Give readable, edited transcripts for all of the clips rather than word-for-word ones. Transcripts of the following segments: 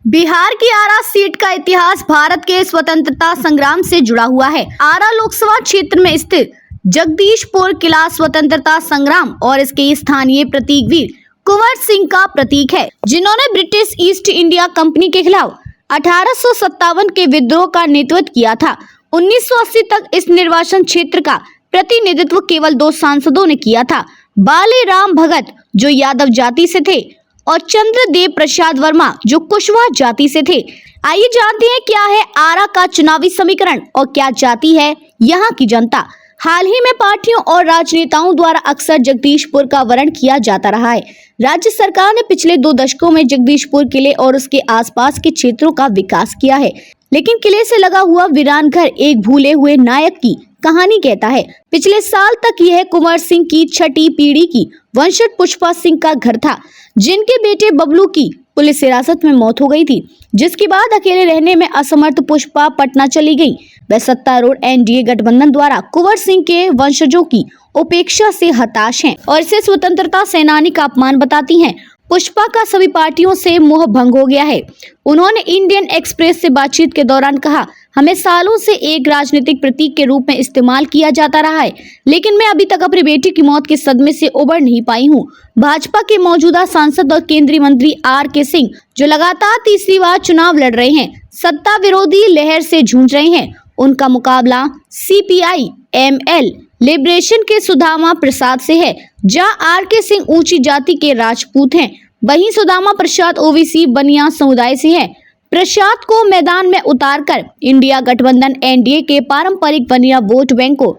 बिहार की आरा सीट का इतिहास भारत के स्वतंत्रता संग्राम से जुड़ा हुआ है। आरा लोकसभा क्षेत्र में स्थित जगदीशपुर किला स्वतंत्रता संग्राम और इसके स्थानीय प्रतीक वीर कुंवर सिंह का प्रतीक है, जिन्होंने ब्रिटिश ईस्ट इंडिया कंपनी के खिलाफ 1857 के विद्रोह का नेतृत्व किया था। 1980 तक इस निर्वाचन क्षेत्र का प्रतिनिधित्व केवल 2 सांसदों ने किया था, बाली राम भगत जो यादव जाति से थे और चंद्रदेव प्रसाद वर्मा जो कुशवाहा जाति से थे। आइए जानते हैं क्या है आरा का चुनावी समीकरण और क्या चाहती है यहाँ की जनता। हाल ही में पार्टियों और राजनेताओं द्वारा अक्सर जगदीशपुर का वर्णन किया जाता रहा है। राज्य सरकार ने पिछले 2 दशकों में जगदीशपुर किले और उसके आसपास के क्षेत्रों का विकास किया है, लेकिन किले से लगा हुआ वीरान घर एक भूले हुए नायक की कहानी कहता है। पिछले साल तक यह कुंवर सिंह की 6ठी पीढ़ी की वंशज पुष्पा सिंह का घर था, जिनके बेटे बबलू की पुलिस हिरासत में मौत हो गई थी, जिसके बाद अकेले रहने में असमर्थ पुष्पा पटना चली गई। वह सत्तारूढ़ एनडीए गठबंधन द्वारा कुंवर सिंह के वंशजों की उपेक्षा से हताश हैं और इसे स्वतंत्रता सेनानी का अपमान बताती हैं। पुष्पा का सभी पार्टियों से मोह भंग हो गया है। उन्होंने इंडियन एक्सप्रेस से बातचीत के दौरान कहा, हमें सालों से एक राजनीतिक प्रतीक के रूप में इस्तेमाल किया जाता रहा है, लेकिन मैं अभी तक अपनी बेटी की मौत के सदमे से उबर नहीं पाई हूँ। भाजपा के मौजूदा सांसद और केंद्रीय मंत्री आर.के. सिंह जो लगातार तीसरी बार चुनाव लड़ रहे हैं, सत्ता विरोधी लहर से जूझ रहे हैं। उनका मुकाबला CPI-ML लिबरेशन के सुदामा प्रसाद से है, जहां आर.के. सिंह ऊंची जाति के राजपूत हैं, वहीं सुदामा प्रसाद ओबीसी बनिया समुदाय से है। प्रसाद को मैदान में उतारकर इंडिया गठबंधन एनडीए के पारंपरिक बनिया वोट बैंक को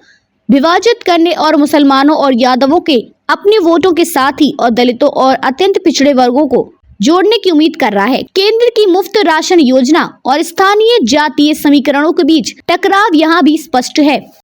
विभाजित करने और मुसलमानों और यादवों के अपने वोटों के साथ ही और दलितों और अत्यंत पिछड़े वर्गों को जोड़ने की उम्मीद कर रहा है। केंद्र की मुफ्त राशन योजना और स्थानीय जातीय समीकरणों के बीच टकराव यहाँ भी स्पष्ट है।